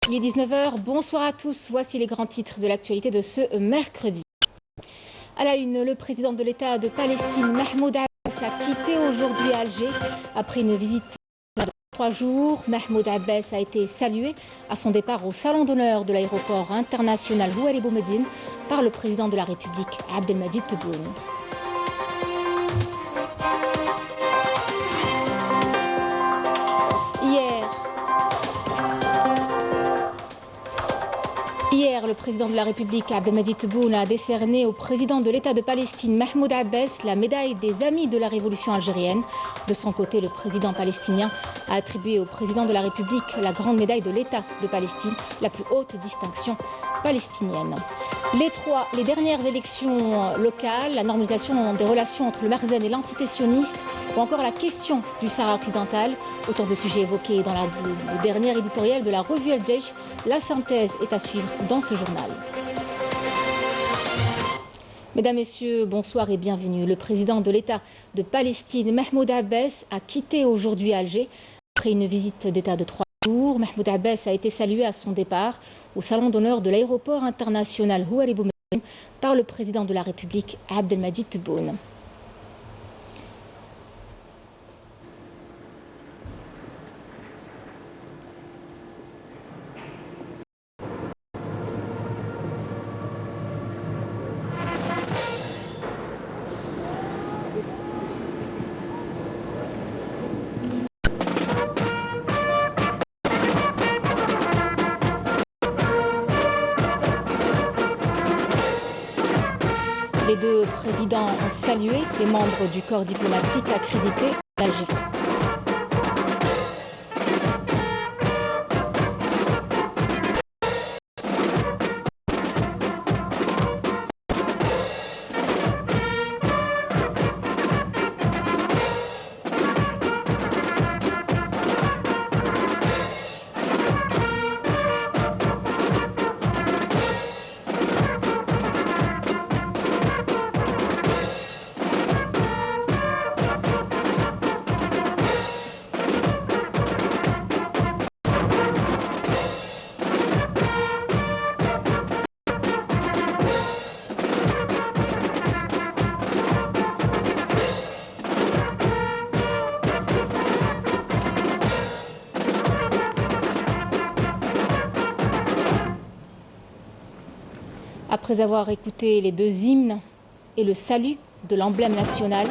Il est 19h, bonsoir à tous. Voici les grands titres de l'actualité de ce mercredi. À la une, le président de l'État de Palestine, Mahmoud Abbas, a quitté aujourd'hui Alger après une visite de 3 jours. Mahmoud Abbas a été salué à son départ au salon d'honneur de l'aéroport international Oualy Boumediene par le président de la République, Abdelmadjid Tebboune. Hier, le président de la République, Abdelmadjid Tebboune, a décerné au président de l'État de Palestine, Mahmoud Abbas, la médaille des Amis de la Révolution algérienne. De son côté, le président palestinien a attribué au président de la République la grande médaille de l'État de Palestine, la plus haute distinction palestinienne. Les dernières élections locales, la normalisation des relations entre le Merzen et l'entité sioniste, ou encore la question du Sahara occidental, autant de sujets évoqués dans le dernier éditorial de la revue Al-Jaish. La synthèse est à suivre dans ce journal. Mesdames, Messieurs, bonsoir et bienvenue. Le président de l'État de Palestine, Mahmoud Abbas, a quitté aujourd'hui Alger après une visite d'État de 3 jours. Mahmoud Abbas a été salué à son départ au salon d'honneur de l'aéroport international Oualy Boumediene par le président de la République, Abdelmadjid Tebboune. Les deux présidents ont salué les membres du corps diplomatique accrédité d'Algérie. Après avoir écouté les deux hymnes et le salut de l'emblème national,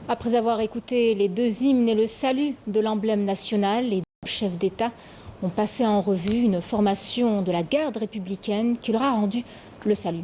Après avoir écouté les deux hymnes et le salut de l'emblème national, les deux chefs d'État ont passé en revue une formation de la garde républicaine qui leur a rendu le salut.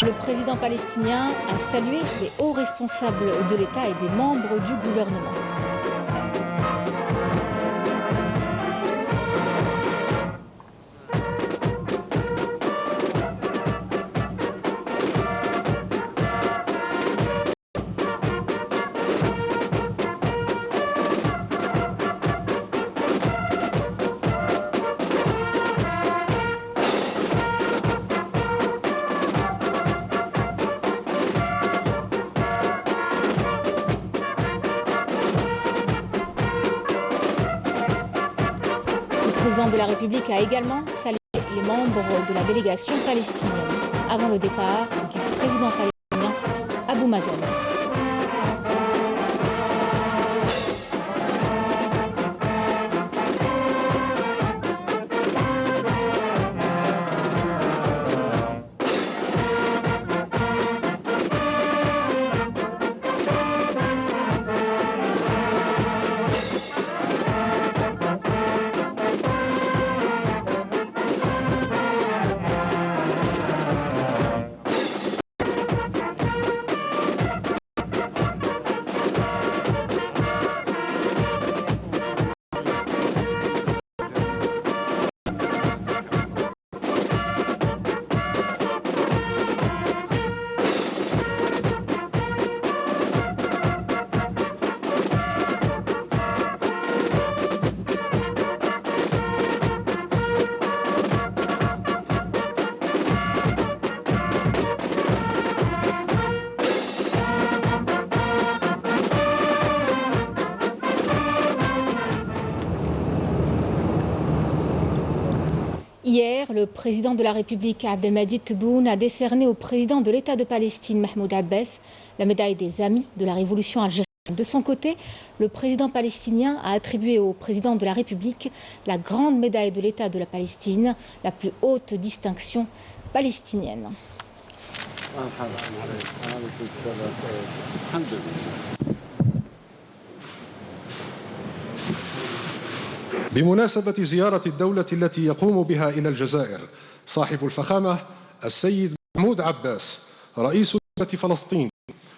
Le président palestinien a salué les hauts responsables de l'État et des membres du gouvernement. Le président de la République a également salué les membres de la délégation palestinienne avant le départ du président palestinien Abou Mazen. Hier, le président de la République, Abdelmadjid Tebboune, a décerné au président de l'État de Palestine, Mahmoud Abbas, la médaille des Amis de la Révolution algérienne. De son côté, le président palestinien a attribué au président de la République la grande médaille de l'État de la Palestine, la plus haute distinction palestinienne. بمناسبة زيارة الدولة التي يقوم بها إلى الجزائر صاحب الفخامة السيد محمود عباس رئيس دولة فلسطين،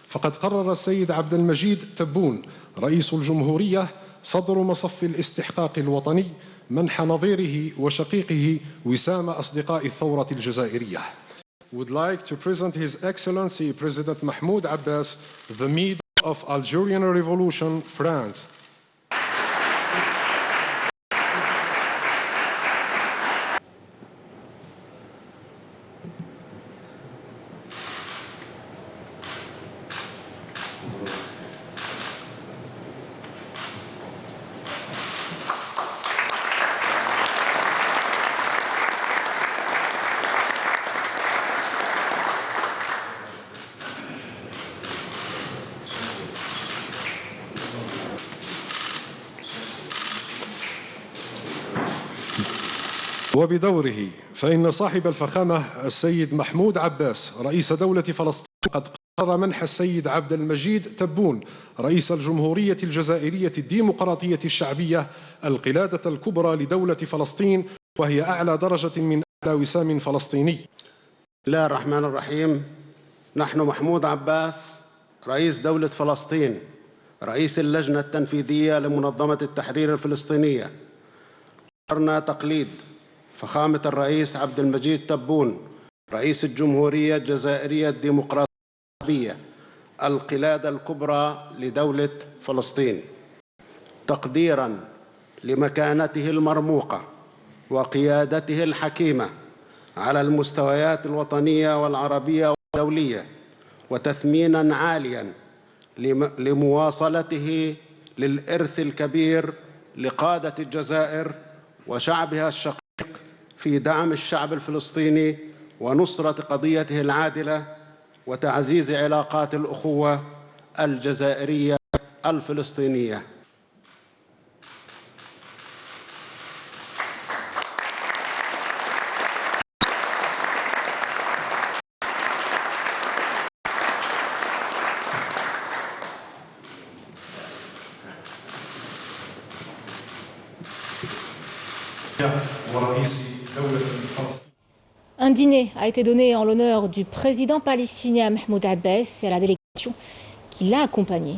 فقد قرر السيد عبد المجيد تبون رئيس الجمهورية صدر مصف الاستحقاق الوطني منح نظيره وشقيقه وسام أصدقاء الثورة الجزائرية. Would like to present His Excellency President Mahmoud Abbas the Medal of Algerian Revolution, France. وبدوره فإن صاحب الفخامة السيد محمود عباس رئيس دولة فلسطين قد قرر منح السيد عبد المجيد تبون رئيس الجمهورية الجزائرية الديمقراطية الشعبية القلادة الكبرى لدولة فلسطين، وهي أعلى درجة من أعلى وسام فلسطيني. بسم الله الرحمن الرحيم. نحن محمود عباس رئيس دولة فلسطين، رئيس اللجنة التنفيذية لمنظمة التحرير الفلسطينية، قررنا تقليد فخامة الرئيس عبد المجيد تبون رئيس الجمهورية الجزائرية الديمقراطية الشعبية القلادة الكبرى لدولة فلسطين، تقديراً لمكانته المرموقة وقيادته الحكيمة على المستويات الوطنية والعربية والدولية، وتثميناً عالياً لمواصلته للإرث الكبير لقادة الجزائر وشعبها الشقيق في دعم الشعب الفلسطيني ونصرة قضيته العادلة وتعزيز علاقات الأخوة الجزائرية الفلسطينية. Un dîner a été donné en l'honneur du président palestinien Mahmoud Abbas et à la délégation qui l'a accompagné.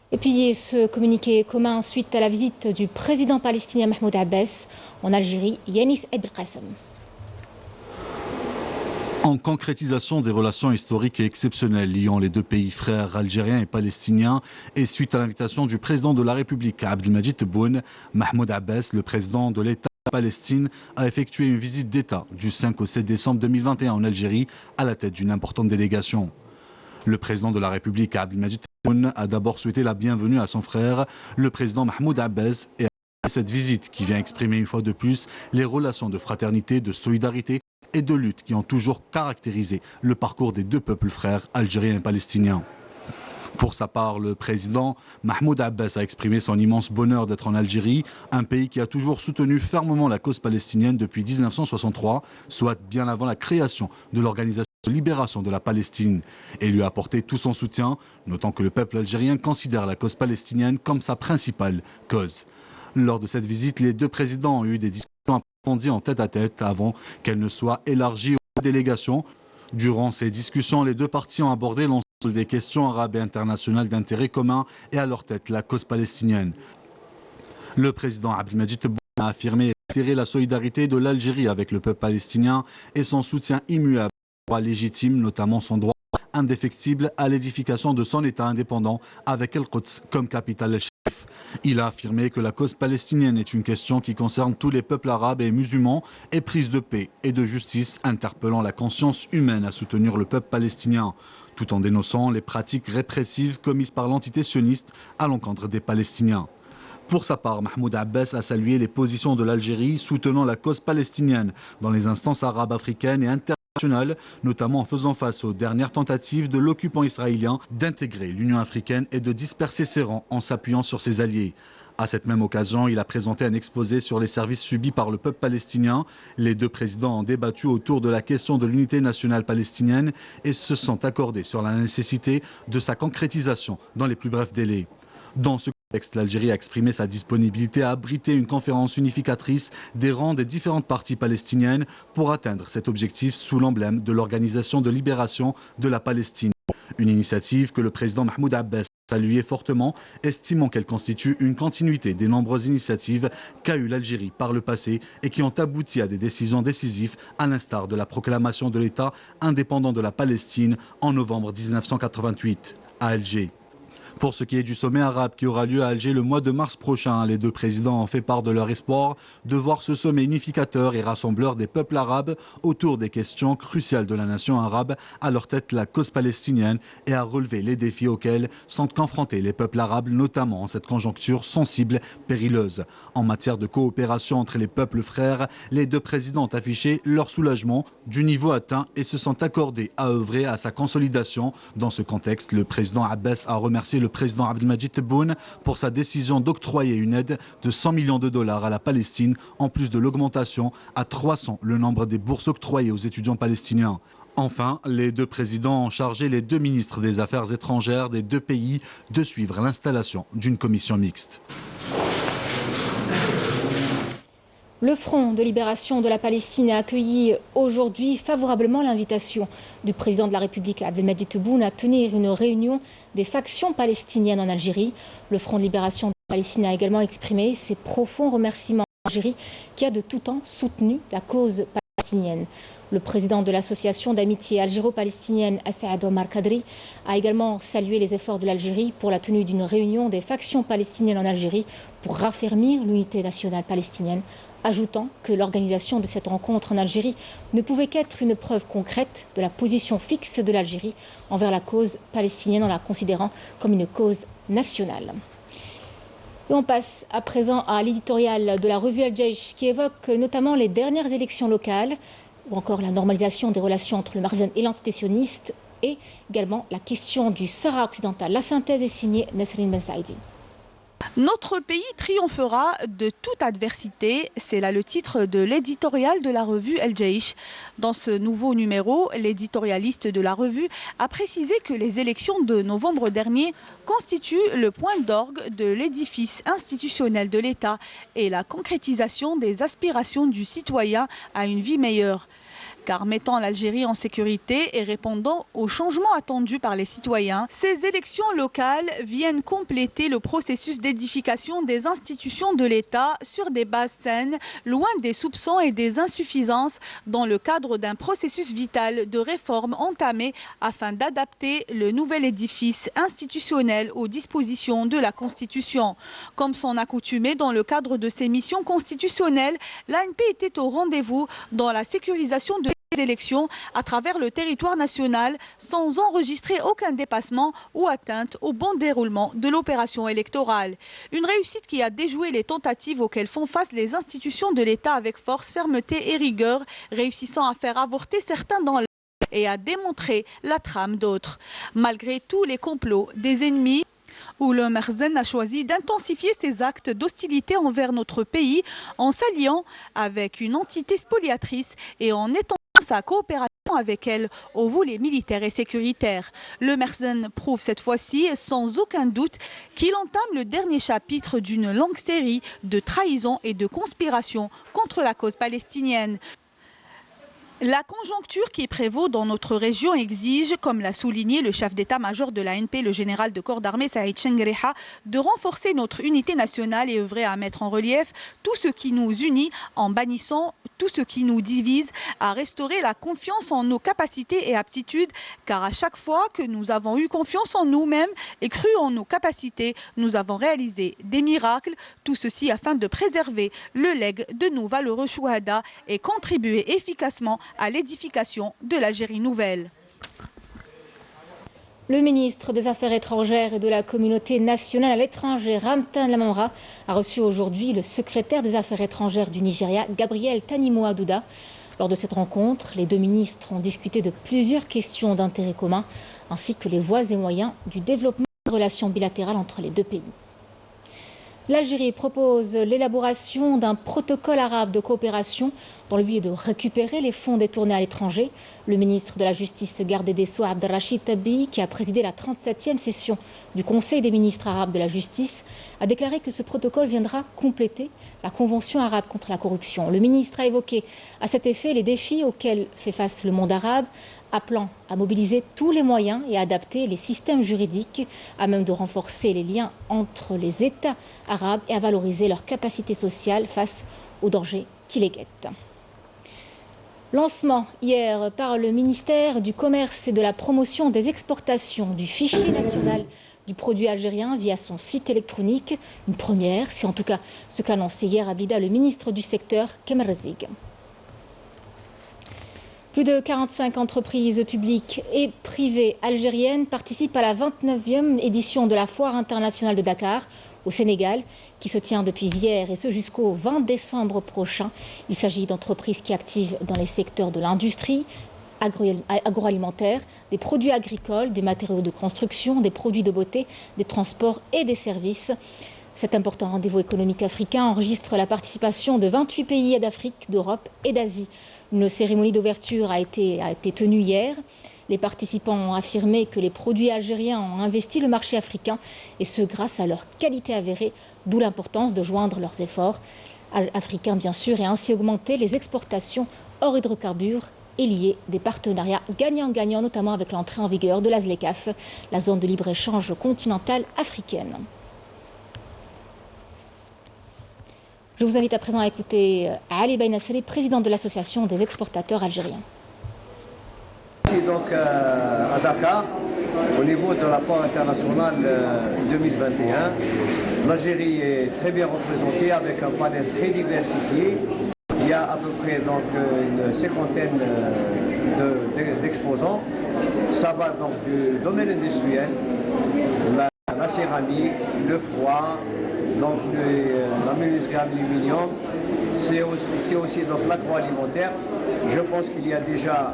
Et puis ce communiqué commun suite à la visite du président palestinien Mahmoud Abbas en Algérie, Yanis Belkacem. En concrétisation des relations historiques et exceptionnelles liant les deux pays frères algériens et palestiniens, et suite à l'invitation du président de la République Abdelmadjid Tebboune, Mahmoud Abbas, le président de l'État de Palestine, a effectué une visite d'État du 5 au 7 décembre 2021 en Algérie à la tête d'une importante délégation. Le président de la République Abdelmadjid Tebboune a d'abord souhaité la bienvenue à son frère, le président Mahmoud Abbas, et à cette visite qui vient exprimer une fois de plus les relations de fraternité, de solidarité et de lutte qui ont toujours caractérisé le parcours des deux peuples frères algériens et palestiniens. Pour sa part, le président Mahmoud Abbas a exprimé son immense bonheur d'être en Algérie, un pays qui a toujours soutenu fermement la cause palestinienne depuis 1963, soit bien avant la création de l'organisation de libération de la Palestine, et lui a apporté tout son soutien, notant que le peuple algérien considère la cause palestinienne comme sa principale cause. Lors de cette visite, les deux présidents ont eu des discussions approfondies en tête-à-tête avant qu'elles ne soient élargies aux délégations. Durant ces discussions, les deux parties ont abordé l'ensemble des questions arabes et internationales d'intérêt commun et à leur tête la cause palestinienne. Le président Abdelmadjid Tebboune a affirmé et réitéré la solidarité de l'Algérie avec le peuple palestinien et son soutien immuable aux droits légitimes, notamment son droit indéfectible à l'édification de son État indépendant avec El-Quds comme capitale al-Sharif. Il a affirmé que la cause palestinienne est une question qui concerne tous les peuples arabes et musulmans et prise de paix et de justice, interpellant la conscience humaine à soutenir le peuple palestinien, tout en dénonçant les pratiques répressives commises par l'entité sioniste à l'encontre des Palestiniens. Pour sa part, Mahmoud Abbas a salué les positions de l'Algérie soutenant la cause palestinienne dans les instances arabes africaines et internationales, notamment en faisant face aux dernières tentatives de l'occupant israélien d'intégrer l'Union africaine et de disperser ses rangs en s'appuyant sur ses alliés. À cette même occasion, il a présenté un exposé sur les services subis par le peuple palestinien. Les deux présidents ont débattu autour de la question de l'unité nationale palestinienne et se sont accordés sur la nécessité de sa concrétisation dans les plus brefs délais. Dans ce contexte, l'Algérie a exprimé sa disponibilité à abriter une conférence unificatrice des rangs des différentes parties palestiniennes pour atteindre cet objectif sous l'emblème de l'Organisation de libération de la Palestine. Une initiative que le président Mahmoud Abbas a saluée fortement, estimant qu'elle constitue une continuité des nombreuses initiatives qu'a eues l'Algérie par le passé et qui ont abouti à des décisions décisives, à l'instar de la proclamation de l'État indépendant de la Palestine en novembre 1988 à Alger. Pour ce qui est du sommet arabe qui aura lieu à Alger le mois de mars prochain, les deux présidents ont fait part de leur espoir de voir ce sommet unificateur et rassembleur des peuples arabes autour des questions cruciales de la nation arabe, à leur tête la cause palestinienne, et à relever les défis auxquels sont confrontés les peuples arabes, notamment en cette conjoncture sensible, périleuse. En matière de coopération entre les peuples frères, les deux présidents ont affiché leur soulagement du niveau atteint et se sont accordés à œuvrer à sa consolidation. Dans ce contexte, le président Abbas a remercié le président Abdelmadjid Tebboune pour sa décision d'octroyer une aide de 100 millions de dollars à la Palestine, en plus de l'augmentation à 300 le nombre des bourses octroyées aux étudiants palestiniens. Enfin, les deux présidents ont chargé les deux ministres des Affaires étrangères des deux pays de suivre l'installation d'une commission mixte. Le Front de libération de la Palestine a accueilli aujourd'hui favorablement l'invitation du président de la République Abdelmadjid Tebboune à tenir une réunion des factions palestiniennes en Algérie. Le Front de libération de la Palestine a également exprimé ses profonds remerciements à l'Algérie qui a de tout temps soutenu la cause palestinienne. Le président de l'association d'amitié algéro-palestinienne Assaad Omar Kadri a également salué les efforts de l'Algérie pour la tenue d'une réunion des factions palestiniennes en Algérie pour raffermir l'unité nationale palestinienne, ajoutant que l'organisation de cette rencontre en Algérie ne pouvait qu'être une preuve concrète de la position fixe de l'Algérie envers la cause palestinienne en la considérant comme une cause nationale. Et on passe à présent à l'éditorial de la revue Al-Jaish qui évoque notamment les dernières élections locales ou encore la normalisation des relations entre le Marzen et l'entité sioniste et également la question du Sahara occidental. La synthèse est signée Nesrine Ben Saïdi. Notre pays triomphera de toute adversité, c'est là le titre de l'éditorial de la revue Al-Jaish. Dans ce nouveau numéro, l'éditorialiste de la revue a précisé que les élections de novembre dernier constituent le point d'orgue de l'édifice institutionnel de l'État et la concrétisation des aspirations du citoyen à une vie meilleure. Car mettant l'Algérie en sécurité et répondant aux changements attendus par les citoyens, ces élections locales viennent compléter le processus d'édification des institutions de l'État sur des bases saines, loin des soupçons et des insuffisances, dans le cadre d'un processus vital de réforme entamé afin d'adapter le nouvel édifice institutionnel aux dispositions de la Constitution. Comme son accoutumé dans le cadre de ses missions constitutionnelles, l'ANP était au rendez-vous dans la sécurisation de élections à travers le territoire national sans enregistrer aucun dépassement ou atteinte au bon déroulement de l'opération électorale. Une réussite qui a déjoué les tentatives auxquelles font face les institutions de l'État avec force, fermeté et rigueur, réussissant à faire avorter certains dans l'œil et à démontrer la trame d'autres. Malgré tous les complots des ennemis, où le Marzen a choisi d'intensifier ses actes d'hostilité envers notre pays en s'alliant avec une entité spoliatrice et en étendant sa coopération avec elle aux volets militaires et sécuritaires. Le Marzen prouve cette fois-ci sans aucun doute qu'il entame le dernier chapitre d'une longue série de trahisons et de conspirations contre la cause palestinienne. La conjoncture qui prévaut dans notre région exige, comme l'a souligné le chef d'état-major de l'ANP, le général de corps d'armée Saïd Chengreha, de renforcer notre unité nationale et œuvrer à mettre en relief tout ce qui nous unit en bannissant tout ce qui nous divise, à restaurer la confiance en nos capacités et aptitudes, car à chaque fois que nous avons eu confiance en nous-mêmes et cru en nos capacités, nous avons réalisé des miracles, tout ceci afin de préserver le legs de nos valeureux chouhada et contribuer efficacement à l'édification de l'Algérie nouvelle. Le ministre des Affaires étrangères et de la communauté nationale à l'étranger, Ramtan Lamamra, a reçu aujourd'hui le secrétaire des Affaires étrangères du Nigeria, Gabriel Tanimo-Adouda. Lors de cette rencontre, les deux ministres ont discuté de plusieurs questions d'intérêt commun, ainsi que les voies et moyens du développement des relations bilatérales entre les deux pays. L'Algérie propose l'élaboration d'un protocole arabe de coopération dans le but de récupérer les fonds détournés à l'étranger. Le ministre de la Justice, garde des Sceaux, Abdelrachid Tabi, qui a présidé la 37e session du Conseil des ministres arabes de la Justice, a déclaré que ce protocole viendra compléter la Convention arabe contre la corruption. Le ministre a évoqué à cet effet les défis auxquels fait face le monde arabe, appelant à mobiliser tous les moyens et à adapter les systèmes juridiques à même de renforcer les liens entre les États arabes et à valoriser leurs capacités sociales face aux dangers qui les guettent. Lancement hier par le ministère du Commerce et de la Promotion des exportations du fichier national du produit algérien via son site électronique. Une première, c'est en tout cas ce qu'a annoncé hier à Blida le ministre du secteur, Kemal Razig. Plus de 45 entreprises publiques et privées algériennes participent à la 29e édition de la Foire internationale de Dakar au Sénégal, qui se tient depuis hier et ce jusqu'au 20 décembre prochain. Il s'agit d'entreprises qui activent dans les secteurs de l'industrie, agroalimentaire, des produits agricoles, des matériaux de construction, des produits de beauté, des transports et des services. Cet important rendez-vous économique africain enregistre la participation de 28 pays d'Afrique, d'Europe et d'Asie. Une cérémonie d'ouverture a été tenue hier. Les participants ont affirmé que les produits algériens ont investi le marché africain, et ce grâce à leur qualité avérée, d'où l'importance de joindre leurs efforts africains bien sûr, et ainsi augmenter les exportations hors hydrocarbures et lier des partenariats gagnant-gagnant, notamment avec l'entrée en vigueur de la ZLECAf, la zone de libre-échange continentale africaine. Je vous invite à présent à écouter Ali Bainasseri, président de l'association des exportateurs algériens. Ici donc à Dakar, au niveau de la Foire internationale 2021, l'Algérie est très bien représentée avec un panel très diversifié. Il y a à peu près donc une cinquantaine d'exposants. Ça va donc du domaine industriel, la céramique, le froid, donc la menuiserie aluminium, c'est aussi donc l'agroalimentaire. Je pense qu'il y a déjà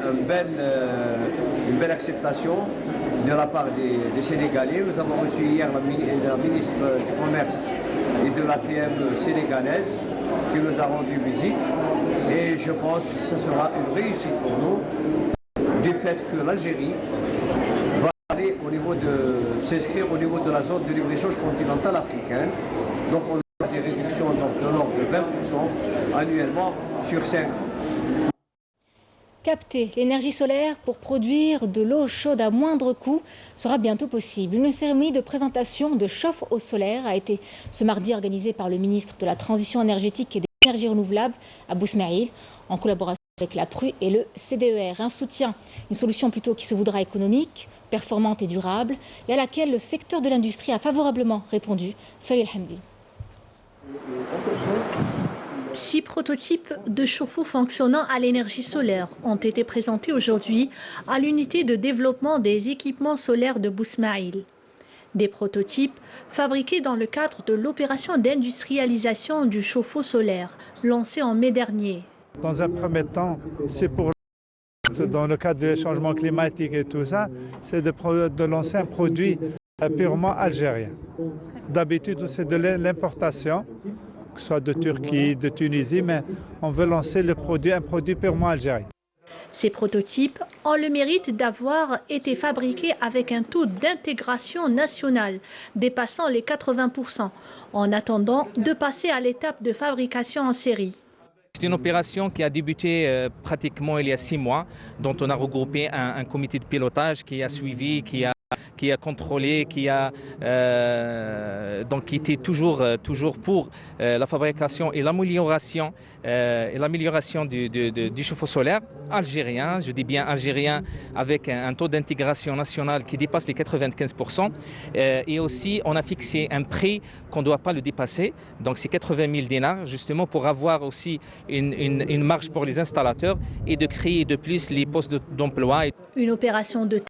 une belle acceptation de la part des Sénégalais. Nous avons reçu hier la ministre du Commerce et de la PME sénégalaise qui nous a rendu visite. Et je pense que ce sera une réussite pour nous du fait que l'Algérie va aller s'inscrire au niveau de la zone de libre-échange continentale africaine. Donc on a des réductions de l'ordre de 20% annuellement sur 5 ans. Capter l'énergie solaire pour produire de l'eau chaude à moindre coût sera bientôt possible. Une cérémonie de présentation de chauffe-eau solaire a été ce mardi organisée par le ministre de la Transition énergétique et des énergies renouvelables, Abou Smaïl, en collaboration avec la PRU et le CDER. Un soutien, une solution plutôt qui se voudra économique, performante et durable, et à laquelle le secteur de l'industrie a favorablement répondu. Falil Hamdi. 6 prototypes de chauffe-eau fonctionnant à l'énergie solaire ont été présentés aujourd'hui à l'unité de développement des équipements solaires de Bousmaïl. Des prototypes fabriqués dans le cadre de l'opération d'industrialisation du chauffe-eau solaire lancée en mai dernier. Dans un premier temps, c'est dans le cadre du changement climatique et tout ça, c'est de lancer un produit purement algérien. D'habitude, c'est de l'importation, que ce soit de Turquie, de Tunisie, mais on veut lancer un produit purement algérien. Ces prototypes ont le mérite d'avoir été fabriqués avec un taux d'intégration nationale dépassant les 80%, en attendant de passer à l'étape de fabrication en série. C'est une opération qui a débuté pratiquement il y a 6 mois, dont on a regroupé un comité de pilotage qui a suivi, qui a contrôlé, qui était toujours pour la fabrication et l'amélioration du chauffe-eau solaire algérien. Je dis bien algérien, avec un taux d'intégration nationale qui dépasse les 95%. Et aussi, on a fixé un prix qu'on ne doit pas le dépasser. Donc c'est 80 000 dinars, justement pour avoir aussi une marge pour les installateurs et de créer de plus les postes d'emploi. Une opération de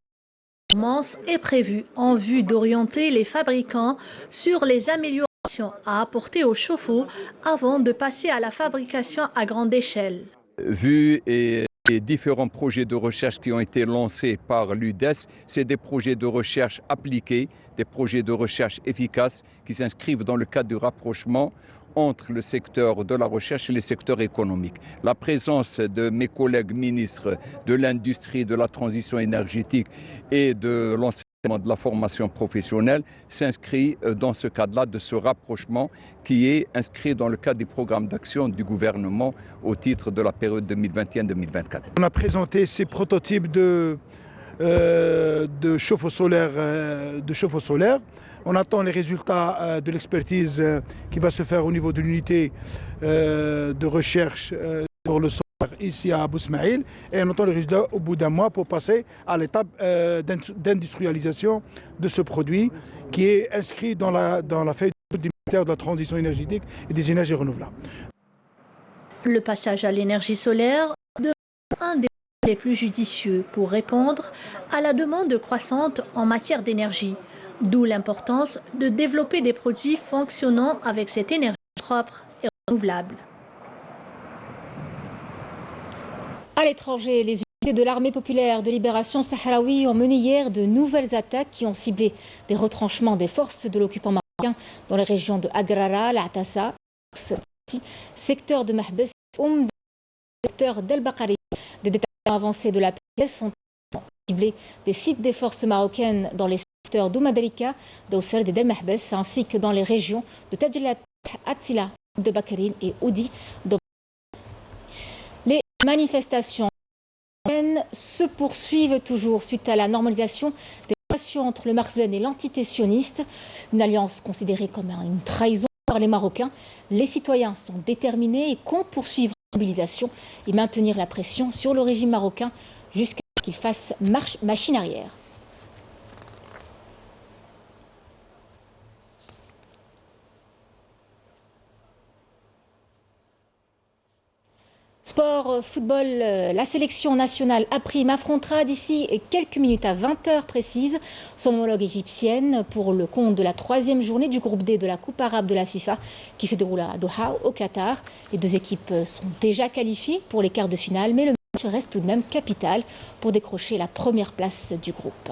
performance est prévue en vue d'orienter les fabricants sur les améliorations à apporter au chauffe-eau avant de passer à la fabrication à grande échelle. Vu les différents projets de recherche qui ont été lancés par l'UDES, c'est des projets de recherche appliqués, des projets de recherche efficaces qui s'inscrivent dans le cadre du rapprochement entre le secteur de la recherche et le secteur économique. La présence de mes collègues ministres de l'industrie, de la transition énergétique et de l'enseignement de la formation professionnelle s'inscrit dans ce cadre-là de ce rapprochement qui est inscrit dans le cadre du programme d'action du gouvernement au titre de la période 2021-2024. On a présenté ces prototypes de chauffe-eau solaire. On attend les résultats de l'expertise qui va se faire au niveau de l'unité de recherche sur le solaire ici à Bousmaïl et on attend le résultat au bout d'un mois pour passer à l'étape d'industrialisation de ce produit qui est inscrit dans la feuille de route du ministère de la Transition énergétique et des énergies renouvelables. Le passage à l'énergie solaire devient un des les plus judicieux pour répondre à la demande croissante en matière d'énergie, d'où l'importance de développer des produits fonctionnant avec cette énergie propre et renouvelable. À l'étranger, les unités de l'armée populaire de libération sahraoui ont mené hier de nouvelles attaques qui ont ciblé des retranchements des forces de l'occupant marocain dans les régions de Agrara, l'Atassa, secteur de Mahbes, secteur d'El Bakari. Des détails avancés de la PS sont ciblés des sites des forces marocaines dans les secteurs d'Oumadalika, d'Auserd et d'El Mahbes, ainsi que dans les régions de Tadjilat, Atsila, de Bakarine et Oudi. Les manifestations se poursuivent toujours suite à la normalisation des relations entre le Marzen et l'entité sioniste, une alliance considérée comme une trahison par les Marocains. Les citoyens sont déterminés et comptent poursuivre la mobilisation et maintenir la pression sur le régime marocain jusqu'à ce qu'il fasse machine arrière. Sport, football, la sélection nationale A-Prime affrontera d'ici quelques minutes à 20h précises son homologue égyptienne pour le compte de la 3e journée du groupe D de la Coupe arabe de la FIFA qui se déroule à Doha, au Qatar. Les deux équipes sont déjà qualifiées pour les quarts de finale, mais le match reste tout de même capital pour décrocher la première place du groupe.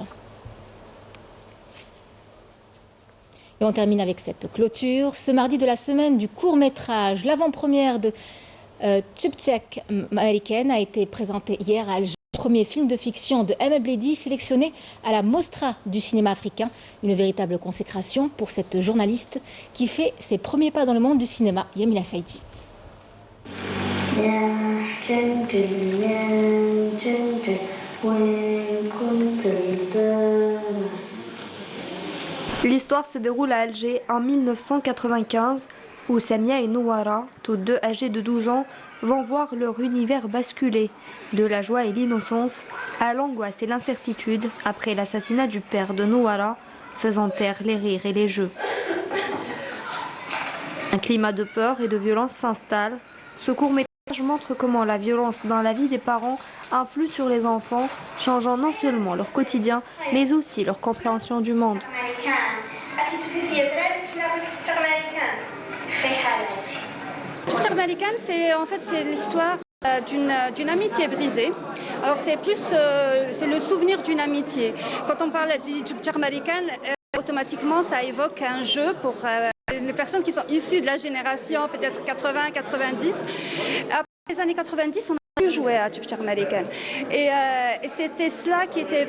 Et on termine avec cette clôture. Ce mardi de la semaine du court-métrage, l'avant-première de Chipchak-Mariken a été présenté hier à Alger. Premier film de fiction de Emel Bledi sélectionné à la Mostra du cinéma africain. Une véritable consécration pour cette journaliste qui fait ses premiers pas dans le monde du cinéma, Yamina Saïdi. L'histoire se déroule à Alger en 1995 où Samia et Nouara, toutes deux âgées de 12 ans, vont voir leur univers basculer de la joie et l'innocence à l'angoisse et l'incertitude après l'assassinat du père de Nouara, faisant taire les rires et les jeux. Un climat de peur et de violence s'installe. Ce court-métrage montre comment la violence dans la vie des parents influe sur les enfants, changeant non seulement leur quotidien, mais aussi leur compréhension du monde. Chipchak-Mariken, c'est l'histoire d'une amitié brisée. Alors c'est le souvenir d'une amitié. Quand on parle de Chipchak-Mariken, automatiquement ça évoque un jeu pour les personnes qui sont issues de la génération peut-être 80-90. Après les années 90, on a pu jouer à Chipchak-Mariken. Et c'était cela qui était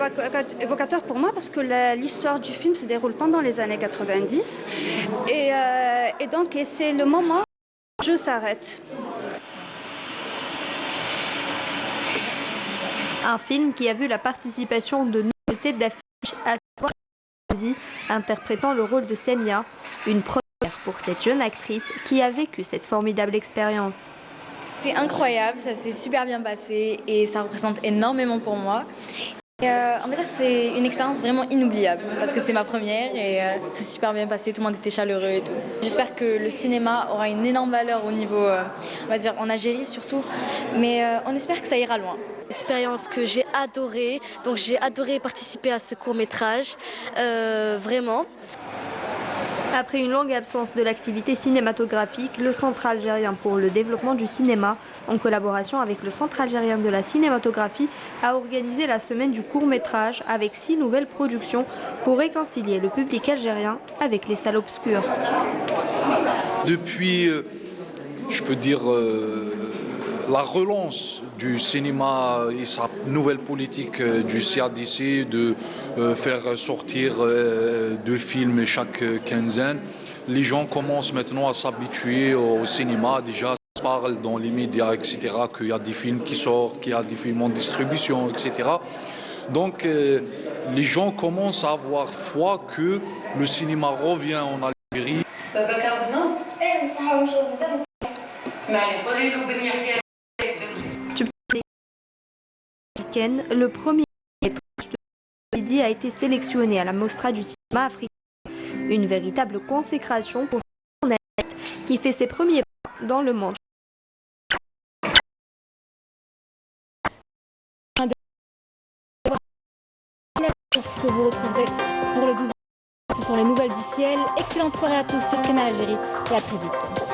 évocateur pour moi parce que l'histoire du film se déroule pendant les années 90. Et donc c'est le moment où le jeu s'arrête. Un film qui a vu la participation de nouvelles têtes d'affiche à interprétant le rôle de Samia, une première pour cette jeune actrice qui a vécu cette formidable expérience. C'est incroyable, ça s'est super bien passé et ça représente énormément pour moi. On va dire que c'est une expérience vraiment inoubliable parce que c'est ma première et ça s'est super bien passé, tout le monde était chaleureux et tout. J'espère que le cinéma aura une énorme valeur au niveau, on va dire en Algérie surtout, mais on espère que ça ira loin. Expérience que j'ai adorée, donc j'ai adoré participer à ce court-métrage, vraiment. Après une longue absence de l'activité cinématographique, le Centre algérien pour le développement du cinéma, en collaboration avec le Centre algérien de la cinématographie, a organisé la semaine du court-métrage avec 6 nouvelles productions pour réconcilier le public algérien avec les salles obscures. Depuis, je peux dire, la relance du cinéma et sa nouvelle politique du CADC de faire sortir 2 films chaque quinzaine. Les gens commencent maintenant à s'habituer au cinéma. Déjà, on parle dans les médias, etc., qu'il y a des films qui sortent, qu'il y a des films en distribution, etc. Donc, les gens commencent à avoir foi que le cinéma revient en Algérie. africaine, le premier métrage de a été sélectionné à la Mostra du cinéma africain. Une véritable consécration pour ce journaliste qui fait ses premiers pas dans le monde. Que vous retrouverez pour le 12e. Ce sont les nouvelles du ciel. Excellente soirée à tous sur Canal Algérie et à très vite.